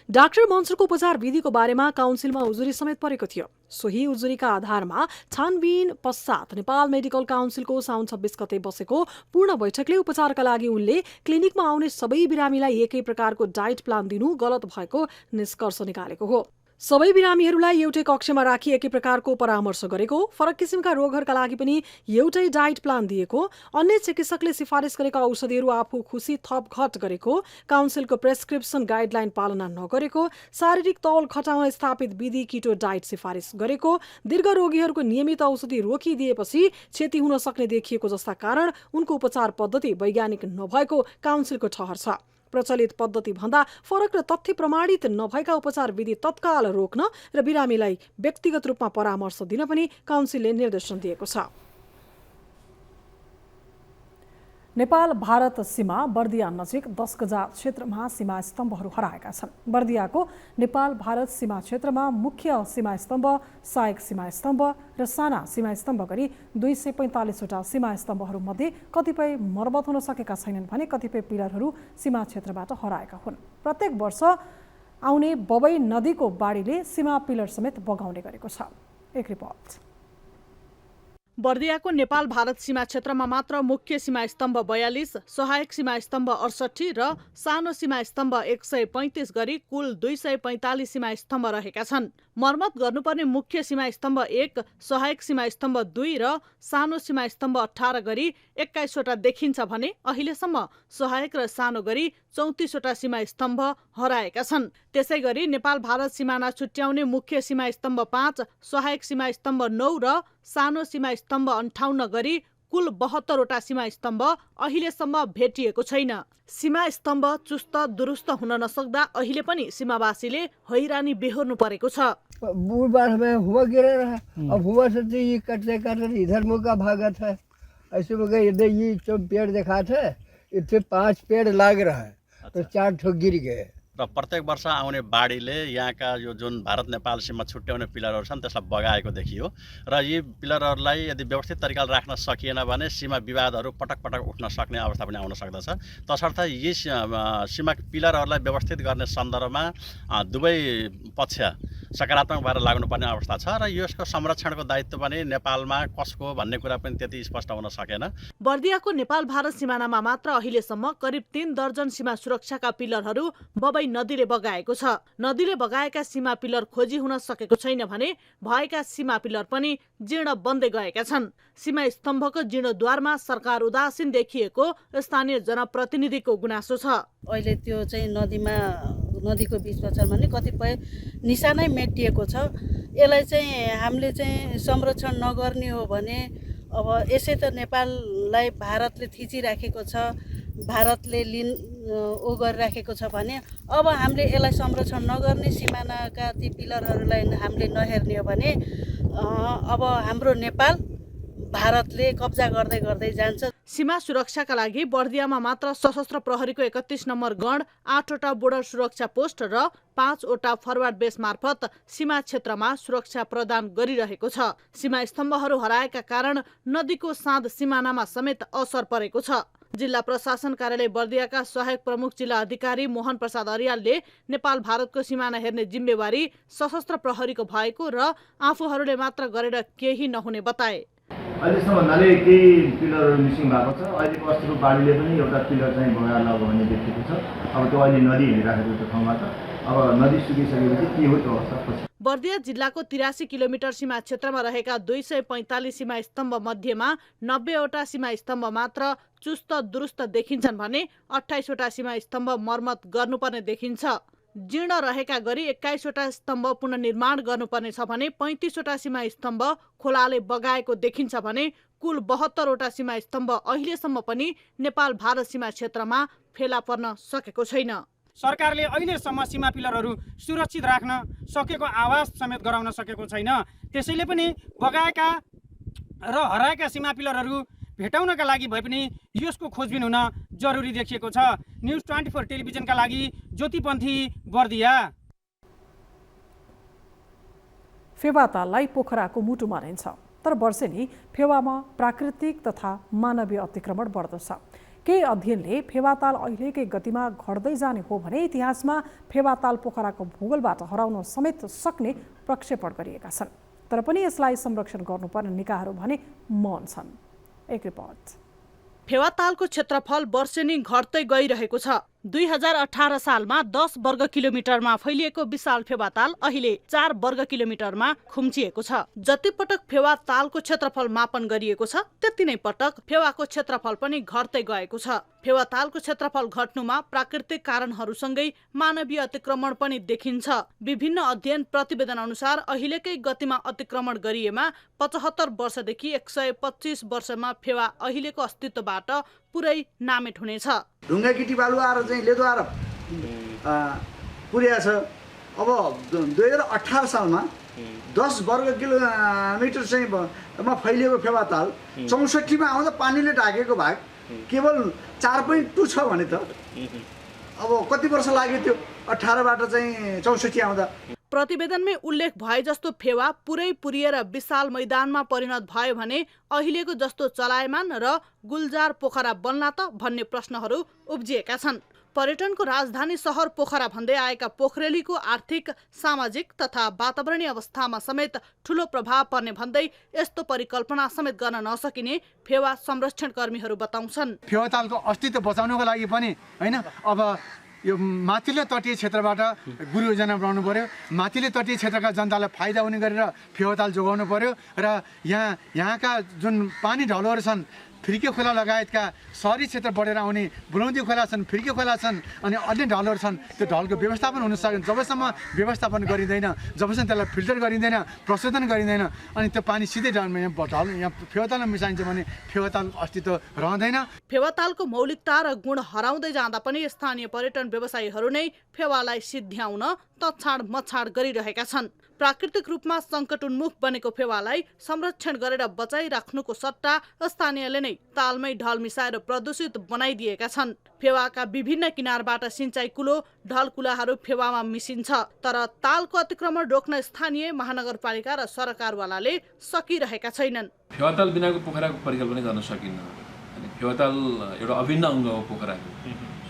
डाक्टर मन्सुरको उपचार विधिको बारेमा काउन्सिलमा उजुरी समेत परेको थियो। सोही उजुरीका आधारमा छानबिन पश्चात नेपाल मेडिकल काउन्सिलको साउन 26 गते बसेको पूर्ण बैठकले उपचारका लागि उनले क्लिनिकमा आउने सबै बिरामीलाई एकै प्रकारको डाइट प्लान दिनु गलत भएको निष्कर्ष निकालेको हो। सबै बिरामीहरूलाई एउटै कक्षमा राखी एकै प्रकारको परामर्श गरेको, फरक किसिमका रोगहरूका लागि पनि एउटै डाइट प्लान दिएको, अन्य चिकित्सकले सिफारिस गरेका औषधिहरू आफू खुसी थप घट गरेको, काउन्सिलको प्रेस्क्रिप्सन गाइडलाइन पालना नगरेको, शारीरिक तौल घटाउन स्थापित विधि किटो डाइट सिफारिस गरेको, दीर्घ रोगीहरूको नियमित औषधि रोकिदिएपछि क्षति हुन सक्ने देखिएको जस्ता कारण उनको उपचार पद्धति वैज्ञानिक नभएको काउन्सिलको ठहर छ। प्रचलित पद्धति भन्दा फरक र तथ्य प्रमाणित नभएका उपचार विधि तत्काल रोक्न र बिरामीलाई व्यक्तिगत रूपमा परामर्श दिन पनि काउन्सिलले निर्देशन दिएको छ। नेपाल भारत सीमा बर्दिया नजिक 10 गजा क्षेत्रमा सीमा स्तम्भहरू हराएका छन्। बर्दियाको नेपाल भारत सीमा क्षेत्रमा मुख्य सीमा स्तम्भ, सहायक सीमा स्तम्भ र साना सीमा स्तम्भ गरी 245 वटा सीमा स्तम्भहरू मध्ये कतिपय मर्मत हुन सकेका छैनन् भने कतिपय पिलरहरू सीमा क्षेत्रबाट हराएका हुन्। प्रत्येक वर्ष आउने बबई नदीको बाढीले सीमा पिलर समेत बगाउने गरेको छ। एक रिपोर्ट। बर्दियाको नेपाल भारत सीमा क्षेत्रमा मात्र मुख्य सीमा स्तम्भ 42, सहायक सीमा स्तम्भ 68 र सानो सीमा स्तम्भ 135 गरी कुल 245 सीमा स्तम्भ रहेका छन्। मर्मत गर्नुपर्ने मुख्य सीमा स्तम्भ 1, सहायक सीमा स्तम्भ 2 र सानो सीमा स्तम्भ 18 गरी 21 वटा देखिन्छ भने अहिलेसम्म सहायक र सानो गरी 34 वटा सीमा स्तम्भ हराएका छन्। त्यसै गरी नेपाल भारत सिमाना छुट्याउने मुख्य सीमा स्तम्भ 5, सहायक सीमा स्तम्भ 9 र सानो सीमा स्तम्भ 58 गरी कुल 72 वटा सीमा स्तम्भ अहिलेसम्म भेटिएको छैन। सीमा स्तम्भ चुस्त दुरुस्त हुन नसक्दा अहिले पनि सीमावासीले हैरानी बेहोर्नु परेको छ। बूढ़ में हुआ गिरा रहा, अब हुआ से तो ये कटते कटते इधर मुँह का भागा था, ऐसे में इधर ये जो पेड़ देखा था इतने 5 पेड़ लाग रहा है तो 4 ठो गिर गए। र प्रत्येक वर्ष आउने बाढीले यहाँका यो जुन भारत नेपाल सीमा छुट्याउने पिलरहरू छन् त्यसलाई बगाएको देखियो र यी पिलरहरूलाई यदि व्यवस्थित तरिकाले राख्न सकिएन भने सीमा विवादहरू पटक पटक उठ्न सक्ने अवस्था पनि आउन सक्दछ। तसर्थ यी सीमा पिलरहरूलाई व्यवस्थित गर्ने सन्दर्भमा दुवै पक्ष सकारात्मक भएर लाग्नुपर्ने अवस्था छ र यसको संरक्षणको दायित्व पनि नेपालमा कसको भन्ने कुरा पनि त्यति स्पष्ट हुन सकेन। बर्दियाको नेपाल भारत सिमानामा मात्र अहिलेसम्म करिब 3 दर्जन सीमा सुरक्षाका पिलरहरू बबई नदीले बगाएको छ। नदीले बगाएका सीमा पिलर खोजी हुन सकेको छैन भने भएका सीमा पिलर पनि जीर्ण बन्दै गएका छन्। सीमा स्तम्भको जीर्णोद्वारमा सरकार उदासीन देखिएको स्थानीय जनप्रतिनिधिको गुनासो छ। अहिले त्यो चाहिँ नदीको बिचमा छ भने कतिपय निशानै मेटिएको छ। यसलाई चाहिँ हामीले चाहिँ संरक्षण नगर्ने हो भने अब यसै त नेपाललाई भारतले थिचिराखेको छ, भारतले गरिराखेको छ भने अब हामीले यसलाई संरक्षण नगर्ने, सिमानाका ती पिलरहरूलाई हामीले नहेर्ने हो भने अब हाम्रो नेपाल भारतले कब्जा गर्दै गर्दै जान्छ। सीमा सुरक्षाका लागि बर्दियामा मात्र सशस्त्र प्रहरीको 31 नम्बर गण, 8 वटा बोर्डर सुरक्षा पोस्ट र 5 वटा फरवार्ड बेस मार्फत सीमा क्षेत्रमा सुरक्षा प्रदान गरिरहेको छ। सीमा स्तम्भहरू हराएका कारण नदीको साँध सिमानामा समेत असर परेको छ। जिल्ला प्रशासन कार्यालय बर्दियाका सहायक प्रमुख जिल्ला अधिकारी मोहन प्रसाद अर्यालले नेपाल भारतको सिमाना हेर्ने जिम्मेवारी सशस्त्र प्रहरीको भएको र आफूहरूले मात्र गरेर केही नहुने बताए। अहिलेसम्म भन्नाले केही पिलरहरू मिसिङ भएको छ। अहिलेको अस्तिको बाढीले पनि एउटा पिलर चाहिँ बगाएर लग्यो भन्ने देखिएको छ। अब त्यो अहिले नदी हिँडिराखेको त्यो ठाउँबाट अब नदी सुकिसकेपछि के हो त्यो अवस्था। बर्दिया जिल्लाको 83 किलोमिटर सीमा क्षेत्रमा रहेका 245 सीमा स्तम्भ मध्येमा 90 वटा सीमा स्तम्भ मात्र चुस्त दुरुस्त देखिन्छन् भने 28 वटा सीमा स्तम्भ मर्मत गर्नुपर्ने देखिन्छ। जीर्ण रहेका गरी 21 वटा स्तम्भ पुनर्निर्माण गर्नुपर्ने छ भने 35 वटा सीमा स्तम्भ खोलाले बगाएको देखिन्छ भने कुल 72 वटा सीमा स्तम्भ अहिलेसम्म पनि नेपाल भारत सीमा क्षेत्रमा फेला पर्न सकेको छैन। सरकारले अहिलेसम्म सीमा पिलरहरू सुरक्षित राख्न सकेको आवाज समेत गराउन सकेको छैन। त्यसैले पनि बगाएका र हराएका सीमा पिलरहरू भेटाउनका लागि भए पनि यसको खोजबिन हुन जरुरी देखिएको छ। न्युज 24 टेलिभिजनका लागि ज्योतिपन्थी, बर्दिया। फेवाताललाई पोखराको मुटु मानिन्छ, तर वर्षेनी फेवामा प्राकृतिक तथा मानवीय अतिक्रमण बढ्दछ। केही अध्ययनले फेवाताल अहिलेकै गतिमा घट्दै जाने हो भने इतिहासमा फेवाताल पोखराको भूगोलबाट हराउन समेत सक्ने प्रक्षेपण गरिएका छन्। तर पनि यसलाई संरक्षण गर्नुपर्ने निकायहरू भने मौन छन्। एक रिपोर्ट। फेवातालको क्षेत्रफल वर्षेनी घट्दै गइरहेको छ। 2018 सालमा 10 वर्ग किलोमिटरमा फैलिएको विशाल फेवाताल अहिले 4 वर्ग किलोमिटरमा खुम्चिएको छ। जति पटक फेवातालको क्षेत्रफल मापन गरिएको छ त्यति नै पटक फेवाको क्षेत्रफल पनि घट्दै गएको छ। फेवातालको क्षेत्रफल घट्नुमा प्राकृतिक कारणहरूसँगै मानवीय अतिक्रमण पनि देखिन्छ। विभिन्न अध्ययन प्रतिवेदन अनुसार अहिलेकै गतिमा अतिक्रमण गरिएमा 75 वर्षदेखि 125 वर्षमा फेवा अहिलेको अस्तित्वबाट पुरै नामेट हुनेछ। ढुङ्गा गिटी बालु आएर चाहिँ लेदो आएर पुर्या छ। अब 2018 सालमा 10 वर्ग किलोमिटर चाहिँ फैलिएको फेवाताल 64 आउँदा पानीले ढाकेको भाग केवल 4.2 छ भने त अब कति वर्ष लाग्यो त्यो 18बाट चाहिँ 64 आउँदा। प्रतिवेदनमै उल्लेख भए जस्तो फेवा पुरै पुरिएर विशाल मैदानमा परिणत भयो भने अहिलेको जस्तो चलायमान र गुलजार पोखरा बन्ला त भन्ने प्रश्नहरू उब्जिएका छन्। पर्यटनको राजधानी सहर पोखरा भन्दै आएका पोखरेलीको आर्थिक, सामाजिक तथा वातावरणीय अवस्थामा समेत ठूलो प्रभाव पर्ने भन्दै यस्तो परिकल्पना समेत गर्न नसकिने फेवा संरक्षण कर्मीहरू बताउँछन्। फेवातालको अस्तित्व बचाउनको लागि पनि हैन, अब यो माथिल्लो तटीय क्षेत्रबाट गुरु योजना बनाउनु पर्यो, माथिल्लो तटीय क्षेत्रका जनतालाई फाइदा हुने गरेर फेवाताल जोगाउनु पर्यो र यहाँका जुन पानी ढलहरू छन्, फिर्के खोला लगायतका सहरी क्षेत्र बढेर आउने बुलौदी खोला छन्, फिर्के खोला छन्, अनि अन्य ढलहरू छन्, त्यो ढलको व्यवस्थापन हुन सक्दैन। जबसम्म व्यवस्थापन गरिँदैन, जबसम्म त्यसलाई फिल्टर गरिँदैन, प्रशोधन गरिँदैन, अनि त्यो पानी सिधै ढलमा यहाँ फेवातालमा मिसाइन्छ भने फेवाताल अस्तित्व रहँदैन। फेवातालको मौलिकता र गुण हराउँदै जाँदा पनि स्थानीय पर्यटन व्यवसायीहरू नै फेवालाई सिद्ध्याउन तछाड मछाड गरिरहेका छन्। प्राकृतिक रूपमा सङ्कट उन्मुख बनेको फेवालाई संरक्षण गरेर बचाइराख्नुको सट्टा स्थानीयले नै तालमै ढल मिसाएर प्रदूषित बनाइदिएका छन्। फेवाका विभिन्न किनारबाट सिंचाई कुलो, ढल कुलाहरू फेवामा मिसिन्छ, तर तालको अतिक्रमण रोक्न स्थानीय, महानगरपालिका र सरकारवालाले सकिरहेका छैनन्। फेवाताल बिनाको पोखराको परिकल्पना गर्न सकिन्न। फेवाताल एउटा अभिन्न अङ्ग हो पोखराको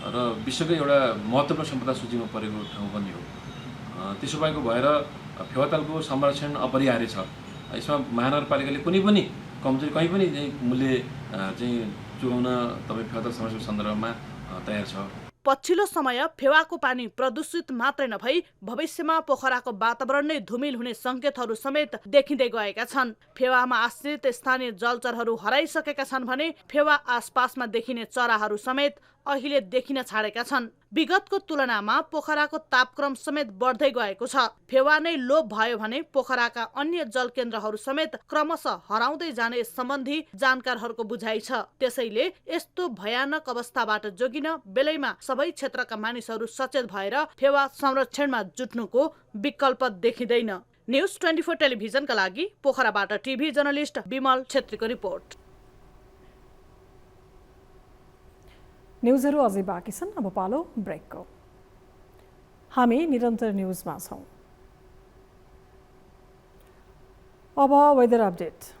र विश्वकै एउटा महत्त्वपूर्ण सम्पदा सूचीमा परेको ठाउँ पनि हो। त्यसो भएको भएर फेवातालको संरक्षण अपरिहार्य छ। यसमा महानगरपालिकाले कुनै पनि कमजोरी कहीँ पनि मूल्य चाहिँ चुकाउन तपाईँ फेवाताल संरक्षणको सन्दर्भमा तयार छ। पछिल्लो समय फेवाको पानी प्रदूषित मात्रै नभई भविष्यमा पोखराको वातावरण नै धुमिल हुने संकेतहरू समेत देखिँदै गएका छन्। फेवामा आश्रित स्थानीय जलचरहरू हराइसकेका छन् भने फेवा आसपासमा देखिने चराहरू समेत अहिले देखिन छाडेका छन्। विगतको तुलनामा पोखराको तापक्रम समेत बढ्दै गएको छ। फेवा नै लोप भयो भने पोखराका अन्य जल केन्द्रहरू समेत क्रमशः हराउँदै जाने सम्बन्धी जानकारहरूको बुझाइ छ। त्यसैले यस्तो भयानक अवस्थाबाट जोगिन बेलैमा सबै क्षेत्रका मानिसहरू सचेत भएर फेवा संरक्षणमा जुट्नुको विकल्प देखिँदैन। न्युज 24 टेलिभिजनका लागि पोखराबाट टिभी जर्नलिस्ट विमल छेत्रीको रिपोर्ट। न्युजहरू अझै बाँकी छन्, अब पालो ब्रेकको। हामी निरन्तर न्युजमा छौँ। अब वेदर अपडेट।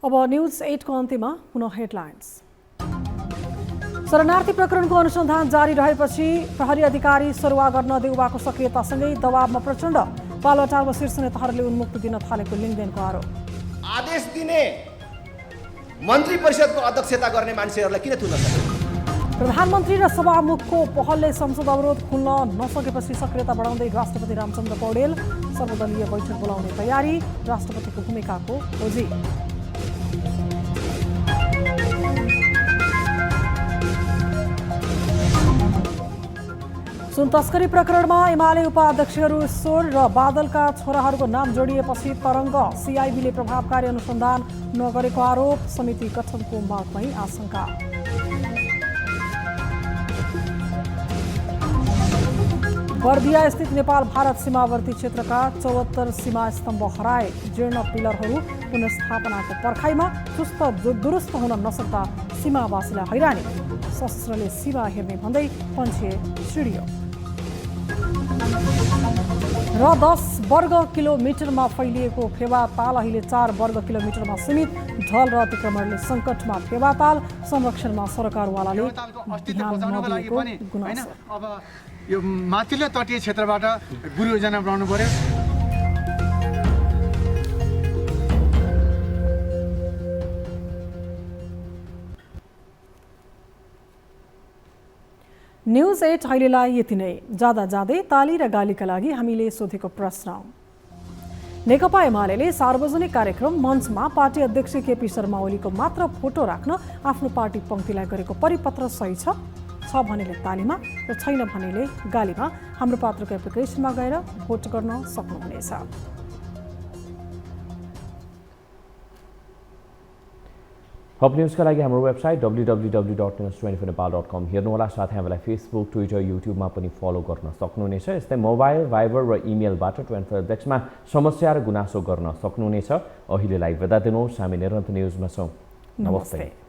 अब न्युज 8 को अन्त्यमा पुनः हेडलाइन्स। शरणार्थी प्रकरणको अनुसन्धान जारी रहेपछि प्रहरी अधिकारी सरुवा गर्न देउवाको सक्रियतासँगै दबावमा प्रचण्ड। पालवटारमा शीर्ष नेताहरूले उन्मुक्ति दिन थालेको लिङ्गदेनको आरोप। आदेश दिने मन्त्री परिषदको अध्यक्षता गर्ने मान्छेहरूलाई किन थुन्न सक्दैन? प्रधानमन्त्री र सभामुखको पहलले संसद अवरोध खुल्न नसकेपछि सक्रियता बढाउँदै राष्ट्रपति रामचन्द्र पौडेल। सर्वदलीय बैठक बोलाउने तयारी, राष्ट्रपतिको भूमिकाको खोजी। सुन तस्करी प्रकरणमा एमाले उपाध्यक्षहरू ईश्वर र बादलका छोराहरूको नाम जोडिएपछि तरङ्ग। सिआइबीले प्रभावकारी अनुसन्धान नगरेको आरोप, समिति गठनको मागमै आशंका। बर्दिया स्थित नेपाल भारत सीमावर्ती क्षेत्रका 74 सीमा स्तम्भ हराए। जीर्ण पिलरहरू पुनर्स्थापनाको पर्खाइमा, चुस्त दुरुस्त हुन नसक्दा सीमावासीलाई हैरानी। सशस्त्रले सीमा हेर्ने भन्दै पन्छे सिडियो। र 10 वर्ग किलोमिटरमा फैलिएको फेवाताल अहिले 4 वर्ग किलोमिटरमा सीमित। ढल र अतिक्रमणले सङ्कटमा फेवाताल, संरक्षणमा सरकारवालाले ध्यान नदिएको गुनासो। अब यो माथिल्लो तटीय क्षेत्रबाट गुरु योजना बनाउनु पर्यो। न्युज 8 अहिलेलाई यति नै। जाँदा जाँदै ताली र गालीका लागि हामीले सोधेको प्रश्न। नेकपा एमाले सार्वजनिक कार्यक्रम मञ्चमा पार्टी अध्यक्ष केपी शर्मा ओलीको मात्र फोटो राख्न आफ्नो पार्टी पङ्क्तिलाई गरेको परिपत्र सही छ भनेले तालीमा र छैन भनेले गालीमा हाम्रो पात्रको एप्लिकेसनमा गएर भोट गर्न सक्नुहुनेछ। हब न्यूज़का लागि हाम्रो वेबसाइट www.news24nepal.com हेर्नुहोला। साथै हामीलाई फेसबुक, ट्विटर, युट्युबमा पनि फलो गर्न सक्नुहुनेछ। यस्तै मोबाइल, भाइबर र इमेलबाट 24/मा समस्या र गुनासो गर्न सक्नुहुनेछ। अहिलेलाई बिदा दिनुहोस्। हामी निरन्तर न्युजमा छौँ। नमस्ते।